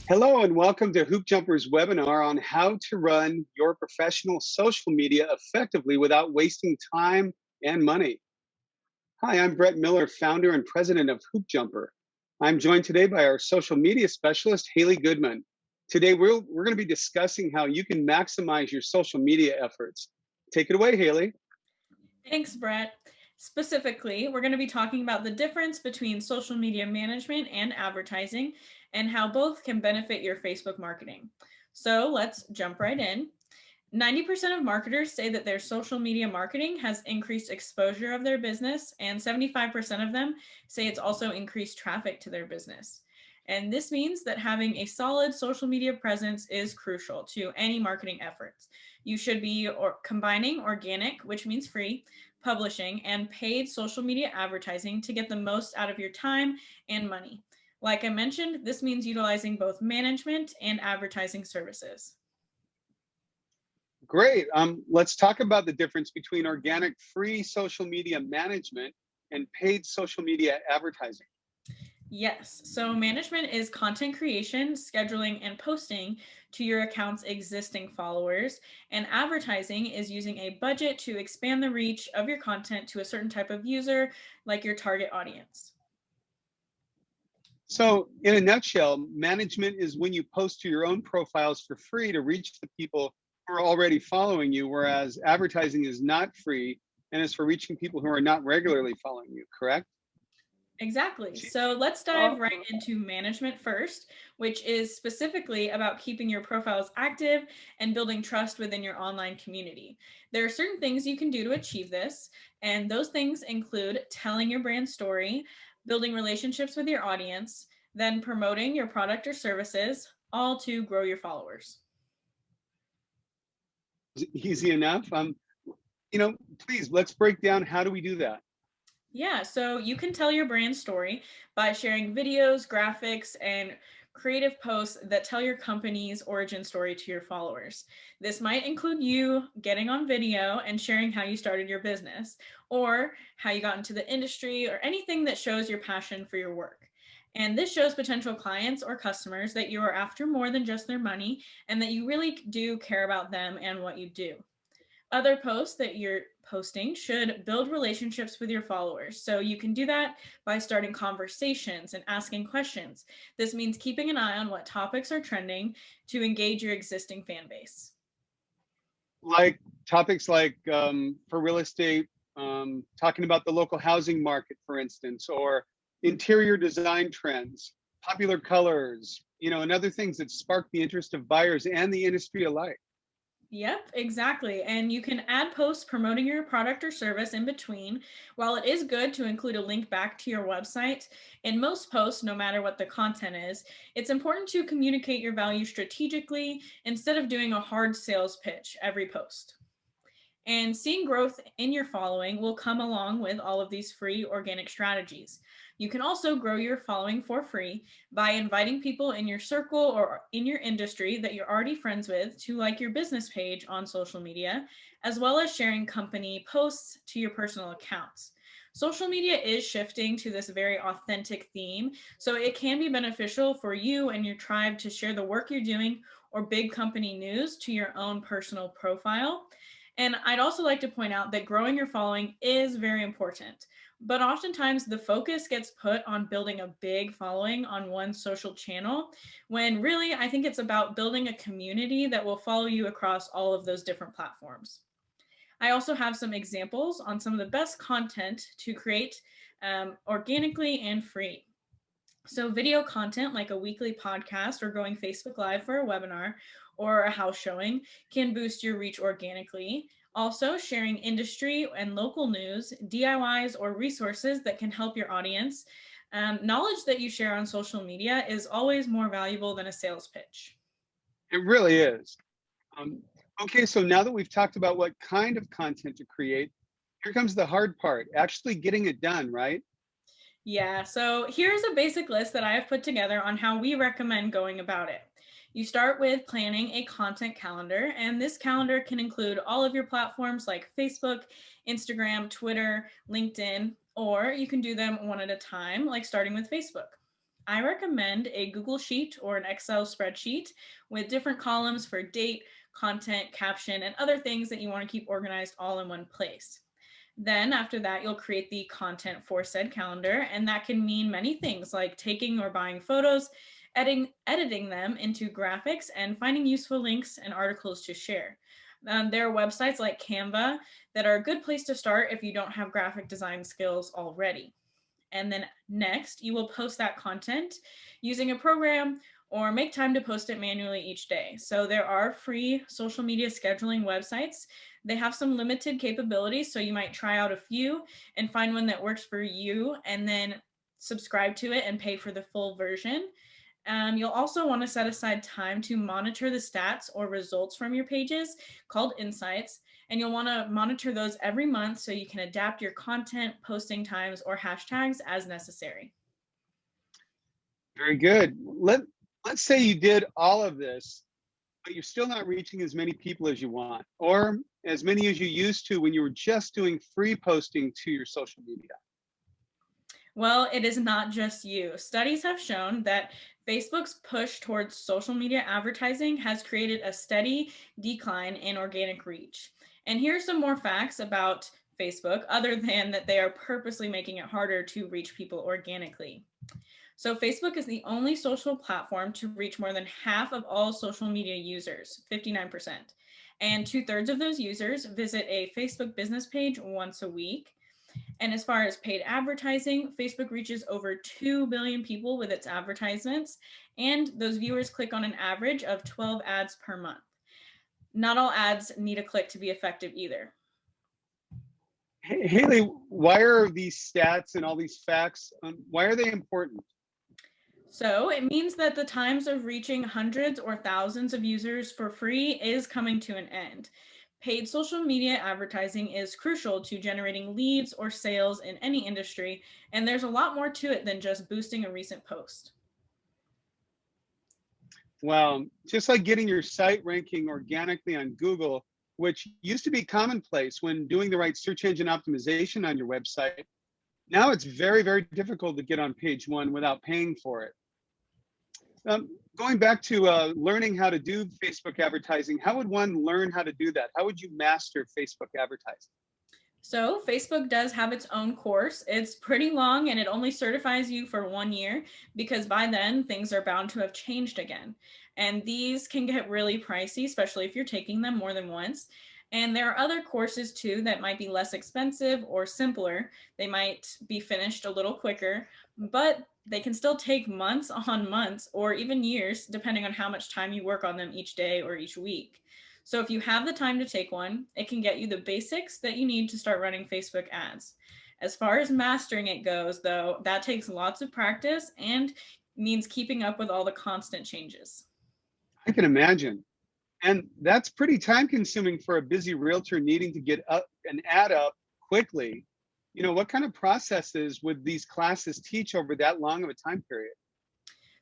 Hello and welcome to HoopJumper's webinar on how to run your professional social media effectively without wasting time and money. Hi, I'm Brett Miller, founder and president of HoopJumper. I'm joined today by our social media specialist, Haley Goodman. Today, we're going to be discussing how you can maximize your social media efforts. Take it away, Haley. Thanks, Brett. Specifically, we're going to be talking about the difference between social media management and advertising and how both can benefit your Facebook marketing. So let's jump right in. 90% of marketers say that their social media marketing has increased exposure of their business, and 75% of them say it's also increased traffic to their business. And this means that having a solid social media presence is crucial to any marketing efforts. You should be combining organic, which means free, publishing, and paid social media advertising to get the most out of your time and money. Like I mentioned, this means utilizing both management and advertising services. Great. Let's talk about the difference between organic free social media management and paid social media advertising. Yes. So management is content creation, scheduling, and posting to your account's existing followers. And advertising is using a budget to expand the reach of your content to a certain type of user, like your target audience. So, in a nutshell, management is when you post to your own profiles for free to reach the people who are already following you, whereas advertising is not free and is for reaching people who are not regularly following you, correct? Exactly. So let's dive right into management first, which is specifically about keeping your profiles active and building trust within your online community. There are certain things you can do to achieve this, and those things include telling your brand story, building relationships with your audience, then promoting your product or services, all to grow your followers. Easy enough. Please let's break down how do we do that? Yeah, so you can tell your brand story by sharing videos, graphics, and creative posts that tell your company's origin story to your followers. This might include you getting on video and sharing how you started your business, or how you got into the industry, or anything that shows your passion for your work. And this shows potential clients or customers that you are after more than just their money and that you really do care about them and what you do. Other posts that you're posting should build relationships with your followers. So you can do that by starting conversations and asking questions. This means keeping an eye on what topics are trending to engage your existing fan base. Like topics like for real estate, talking about the local housing market, for instance, or interior design trends, popular colors, and other things that spark the interest of buyers and the industry alike. Yep, exactly. And you can add posts promoting your product or service in between. While it is good to include a link back to your website, in most posts, no matter what the content is, it's important to communicate your value strategically instead of doing a hard sales pitch every post. And seeing growth in your following will come along with all of these free organic strategies. You can also grow your following for free by inviting people in your circle or in your industry that you're already friends with to like your business page on social media, as well as sharing company posts to your personal accounts. Social media is shifting to this very authentic theme, so it can be beneficial for you and your tribe to share the work you're doing or big company news to your own personal profile. And I'd also like to point out that growing your following is very important, but oftentimes the focus gets put on building a big following on one social channel, when really I think it's about building a community that will follow you across all of those different platforms. I also have some examples on some of the best content to create organically and free. So, video content like a weekly podcast or going Facebook Live for a webinar or a house showing can boost your reach organically. Also, sharing industry and local news, DIYs, or resources that can help your audience. Knowledge that you share on social media is always more valuable than a sales pitch. It really is. Um, okay, so now that we've talked about what kind of content to create, here comes the hard part, actually getting it done, right? Yeah, so here's a basic list that I have put together on how we recommend going about it. You start with planning a content calendar, and this calendar can include all of your platforms like Facebook, Instagram, Twitter, LinkedIn, or you can do them one at a time, like starting with Facebook. I recommend a Google Sheet or an Excel spreadsheet with different columns for date, content, caption, and other things that you want to keep organized all in one place. Then after that, you'll create the content for said calendar, and that can mean many things like taking or buying photos, editing them into graphics, and finding useful links and articles to share. There are websites like Canva that are a good place to start if you don't have graphic design skills already. And then next, you will post that content using a program or make time to post it manually each day. So there are free social media scheduling websites. They have some limited capabilities, so you might try out a few and find one that works for you and then subscribe to it and pay for the full version. You'll also want to set aside time to monitor the stats or results from your pages called insights. And you'll want to monitor those every month so you can adapt your content, posting times, or hashtags as necessary. Very good. Let's say you did all of this, but you're still not reaching as many people as you want, or as many as you used to when you were just doing free posting to your social media. Well, it is not just you. Studies have shown that Facebook's push towards social media advertising has created a steady decline in organic reach. And here's some more facts about Facebook, other than that they are purposely making it harder to reach people organically. So, Facebook is the only social platform to reach more than half of all social media users, 59%. And 2/3 of those users visit a Facebook business page once a week. And as far as paid advertising, Facebook reaches over 2 billion people with its advertisements, and those viewers click on an average of 12 ads per month. Not all ads need a click to be effective either. Hey, Haley, why are these stats and all these facts, why are they important? So it means that the times of reaching hundreds or thousands of users for free is coming to an end. Paid social media advertising is crucial to generating leads or sales in any industry, and there's a lot more to it than just boosting a recent post. Well, just like getting your site ranking organically on Google, which used to be commonplace when doing the right search engine optimization on your website, now it's very, very difficult to get on page one without paying for it. Going back to learning how to do Facebook advertising, how would one learn how to do that? How would you master Facebook advertising? So, Facebook does have its own course. It's pretty long and it only certifies you for 1 year because by then things are bound to have changed again. And these can get really pricey, especially if you're taking them more than once. And there are other courses too that might be less expensive or simpler. They might be finished a little quicker, but they can still take months on months or even years, depending on how much time you work on them each day or each week. So if you have the time to take one, it can get you the basics that you need to start running Facebook ads. As far as mastering it goes, though, that takes lots of practice and means keeping up with all the constant changes. I can imagine. And that's pretty time consuming for a busy realtor needing to get up an ad up quickly. What kind of processes would these classes teach over that long of a time period?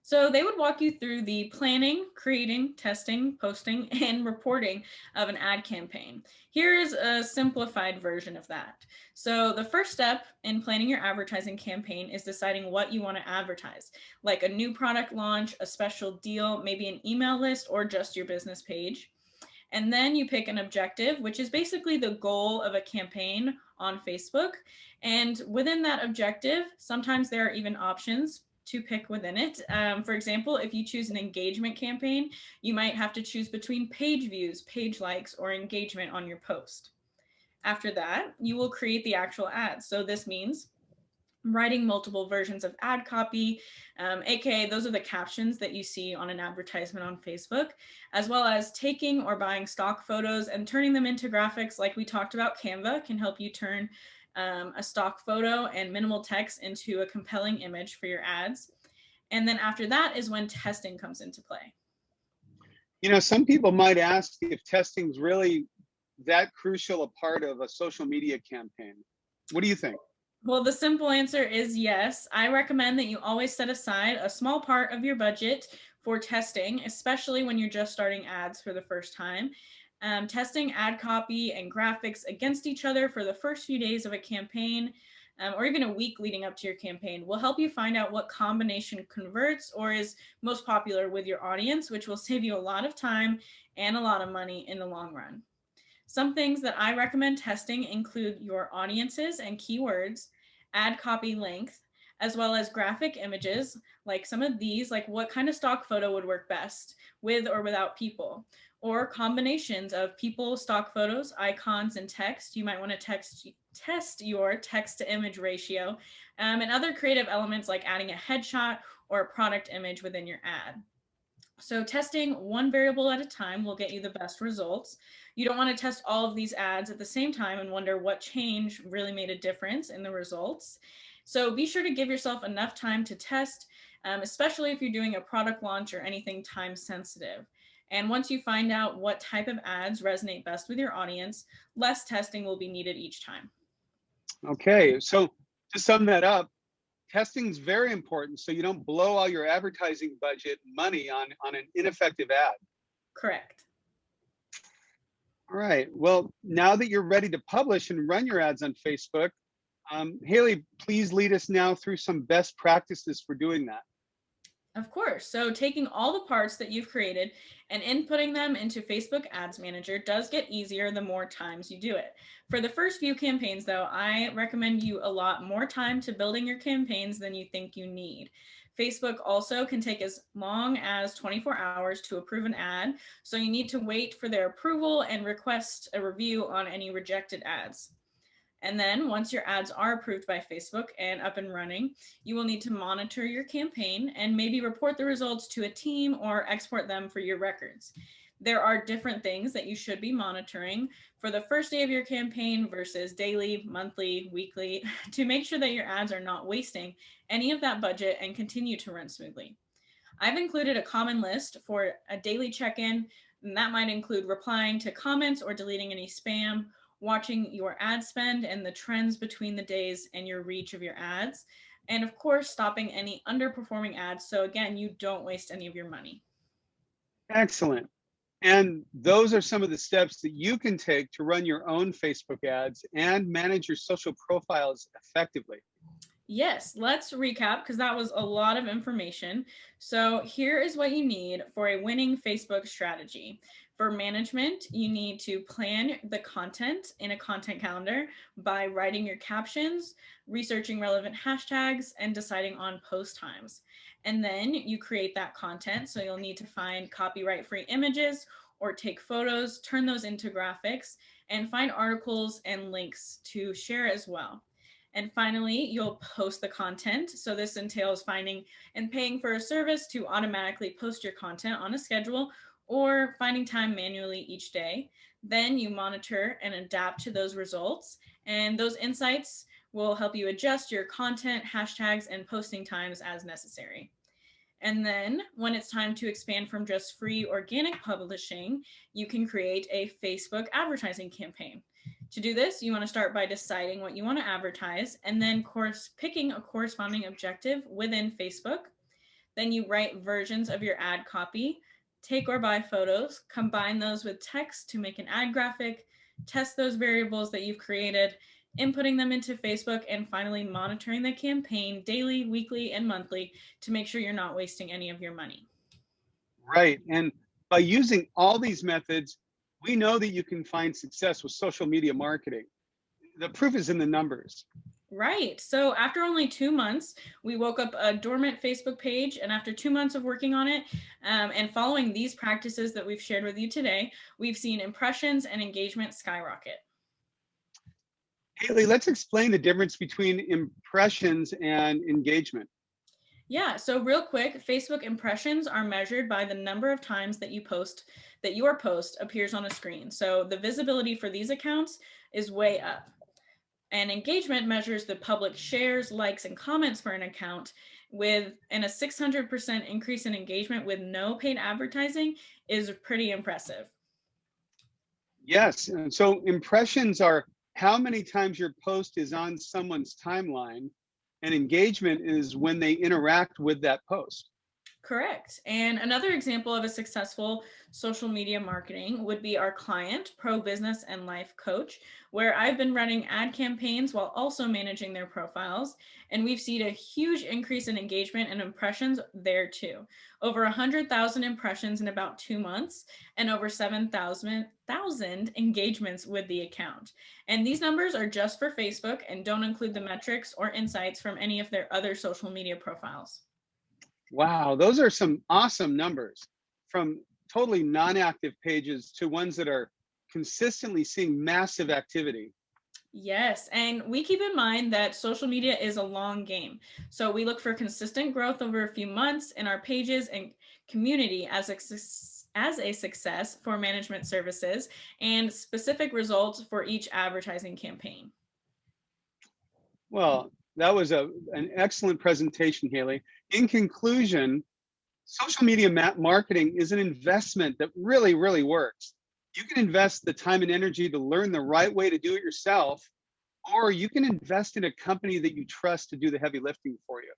So they would walk you through the planning, creating, testing, posting, and reporting of an ad campaign. Here is a simplified version of that. So the first step in planning your advertising campaign is deciding what you want to advertise, like a new product launch, a special deal, maybe an email list, or just your business page. And then you pick an objective, which is basically the goal of a campaign on Facebook. And within that objective, sometimes there are even options to pick within it. For example, if you choose an engagement campaign, you might have to choose between page views, page likes, or engagement on your post. After that, you will create the actual ads. So this means writing multiple versions of ad copy, aka those are the captions that you see on an advertisement on Facebook, as well as taking or buying stock photos and turning them into graphics. Like we talked about, Canva can help you turn a stock photo and minimal text into a compelling image for your ads. And then after that is when testing comes into play. Some people might ask if testing's really that crucial a part of a social media campaign. What do you think? Well, the simple answer is yes. I recommend that you always set aside a small part of your budget for testing, especially when you're just starting ads for the first time. Testing ad copy and graphics against each other for the first few days of a campaign or even a week leading up to your campaign will help you find out what combination converts or is most popular with your audience, which will save you a lot of time and a lot of money in the long run. Some things that I recommend testing include your audiences and keywords, ad copy length, as well as graphic images, like some of these, like what kind of stock photo would work best with or without people, or combinations of people, stock photos, icons, and text. You might want to test your text to image ratio, and other creative elements like adding a headshot or a product image within your ad. So testing one variable at a time will get you the best results. You don't want to test all of these ads at the same time and wonder what change really made a difference in the results. So be sure to give yourself enough time to test, especially if you're doing a product launch or anything time sensitive. And once you find out what type of ads resonate best with your audience, less testing will be needed each time. Okay, so to sum that up, testing is very important so you don't blow all your advertising budget money on an ineffective ad. Correct. All right. Well, now that you're ready to publish and run your ads on Facebook, Haley, please lead us now through some best practices for doing that. Of course. So taking all the parts that you've created and inputting them into Facebook Ads Manager does get easier the more times you do it. For the first few campaigns, though, I recommend you allot more time to building your campaigns than you think you need. Facebook also can take as long as 24 hours to approve an ad, so you need to wait for their approval and request a review on any rejected ads. And then once your ads are approved by Facebook and up and running, you will need to monitor your campaign and maybe report the results to a team or export them for your records. There are different things that you should be monitoring for the first day of your campaign versus daily, monthly, weekly, to make sure that your ads are not wasting any of that budget and continue to run smoothly. I've included a common list for a daily check-in, and that might include replying to comments or deleting any spam, watching your ad spend and the trends between the days and your reach of your ads, and of course, stopping any underperforming ads. So again, you don't waste any of your money. Excellent. And those are some of the steps that you can take to run your own Facebook ads and manage your social profiles effectively. Yes, let's recap because that was a lot of information. So here is what you need for a winning Facebook strategy. For management, you need to plan the content in a content calendar by writing your captions, researching relevant hashtags, and deciding on post times. And then you create that content. So you'll need to find copyright-free images or take photos, turn those into graphics, and find articles and links to share as well. And finally, you'll post the content. So this entails finding and paying for a service to automatically post your content on a schedule or finding time manually each day. Then you monitor and adapt to those results. And those insights will help you adjust your content, hashtags, and posting times as necessary. And then when it's time to expand from just free organic publishing, you can create a Facebook advertising campaign. To do this, you want to start by deciding what you want to advertise and then picking a corresponding objective within Facebook. Then you write versions of your ad copy, take or buy photos, combine those with text to make an ad graphic, test those variables that you've created, inputting them into Facebook, and finally monitoring the campaign daily, weekly, and monthly to make sure you're not wasting any of your money. Right. And by using all these methods, we know that you can find success with social media marketing. The proof is in the numbers. Right. So after only 2 months, we woke up a dormant Facebook page. And after 2 months of working on it and following these practices that we've shared with you today, we've seen impressions and engagement skyrocket. Haley, let's explain the difference between impressions and engagement. Yeah, so real quick, Facebook impressions are measured by the number of times that your post appears on a screen. So the visibility for these accounts is way up. And engagement measures the public shares, likes, and comments for an account and a 600% increase in engagement with no paid advertising is pretty impressive. Yes, and so impressions are how many times your post is on someone's timeline, and engagement is when they interact with that post. Correct. And another example of a successful social media marketing would be our client, Pro Business and Life Coach, where I've been running ad campaigns while also managing their profiles. And we've seen a huge increase in engagement and impressions there too. Over 100,000 impressions in about 2 months and over 7,000 engagements with the account. And these numbers are just for Facebook and don't include the metrics or insights from any of their other social media profiles. Wow, those are some awesome numbers, from totally non-active pages to ones that are consistently seeing massive activity. Yes, and we keep in mind that social media is a long game. So we look for consistent growth over a few months in our pages and community as a success for management services and specific results for each advertising campaign. Well, that was an excellent presentation, Haley. In conclusion, social media marketing is an investment that really, really works. You can invest the time and energy to learn the right way to do it yourself, or you can invest in a company that you trust to do the heavy lifting for you.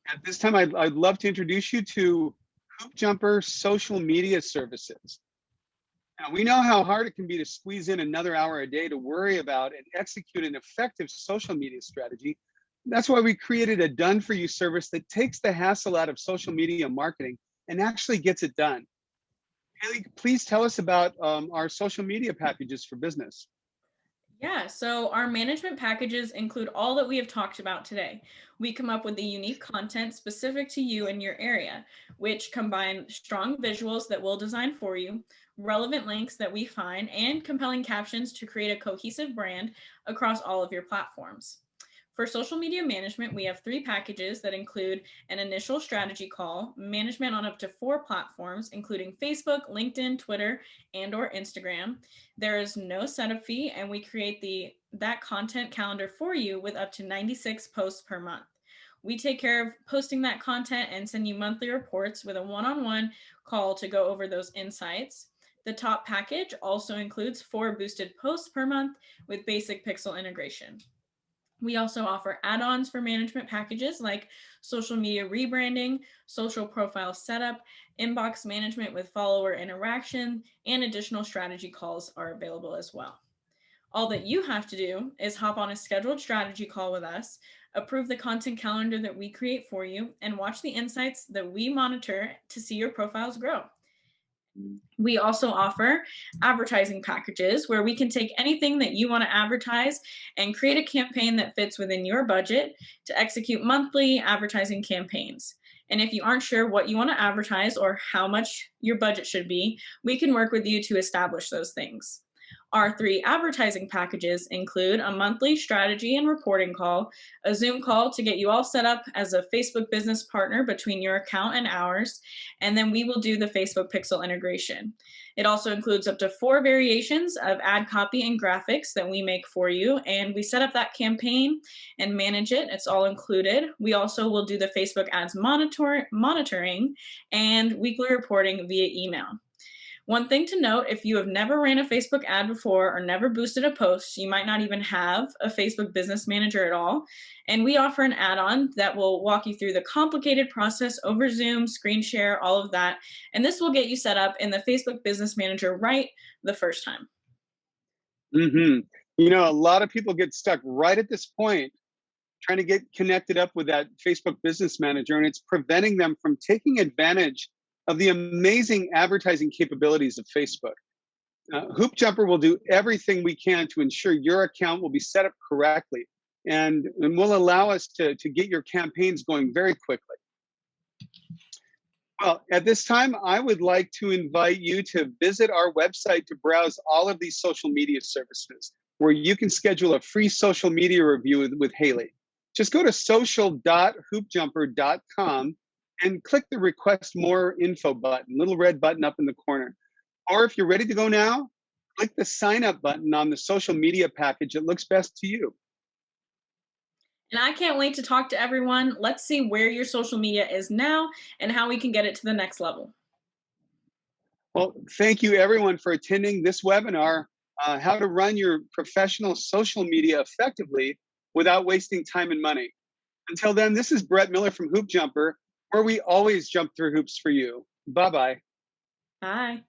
At this time, I'd love to introduce you to HoopJumper Social Media Services. Now, we know how hard it can be to squeeze in another hour a day to worry about and execute an effective social media strategy. That's why we created a done-for-you service that takes the hassle out of social media marketing and actually gets it done. Haley, please tell us about our social media packages for business. Yeah, so our management packages include all that we have talked about today. We come up with the unique content specific to you and your area, which combine strong visuals that we'll design for you, relevant links that we find, and compelling captions to create a cohesive brand across all of your platforms. For social media management, we have 3 packages that include an initial strategy call, management on up to 4 platforms, including Facebook, LinkedIn, Twitter, and or Instagram. There is no setup fee, and we create that content calendar for you with up to 96 posts per month. We take care of posting that content and send you monthly reports with a one-on-one call to go over those insights. The top package also includes 4 boosted posts per month with basic pixel integration. We also offer add-ons for management packages like social media rebranding, social profile setup, inbox management with follower interaction, and additional strategy calls are available as well. All that you have to do is hop on a scheduled strategy call with us, approve the content calendar that we create for you, and watch the insights that we monitor to see your profiles grow. We also offer advertising packages where we can take anything that you want to advertise and create a campaign that fits within your budget to execute monthly advertising campaigns. And if you aren't sure what you want to advertise or how much your budget should be, we can work with you to establish those things. Our 3 advertising packages include a monthly strategy and reporting call, a Zoom call to get you all set up as a Facebook business partner between your account and ours, and then we will do the Facebook pixel integration. It also includes up to 4 variations of ad copy and graphics that we make for you, and we set up that campaign and manage it. It's all included. We also will do the Facebook ads monitoring and weekly reporting via email. One thing to note, if you have never ran a Facebook ad before or never boosted a post, you might not even have a Facebook business manager at all. And we offer an add-on that will walk you through the complicated process over Zoom, screen share, all of that. And this will get you set up in the Facebook business manager right the first time. Mm-hmm. You know, a lot of people get stuck right at this point trying to get connected up with that Facebook business manager, and it's preventing them from taking advantage of the amazing advertising capabilities of Facebook. HoopJumper will do everything we can to ensure your account will be set up correctly and will allow us to get your campaigns going very quickly. Well, at this time, I would like to invite you to visit our website to browse all of these social media services, where you can schedule a free social media review with Haley. Just go to social.hoopjumper.com and click the request more info button, little red button up in the corner. Or if you're ready to go now, click the sign up button on the social media package that looks best to you. And I can't wait to talk to everyone. Let's see where your social media is now and how we can get it to the next level. Well, thank you everyone for attending this webinar, how to run your professional social media effectively without wasting time and money. Until then, this is Brett Miller from HoopJumper, where we always jump through hoops for you. Bye bye. Bye.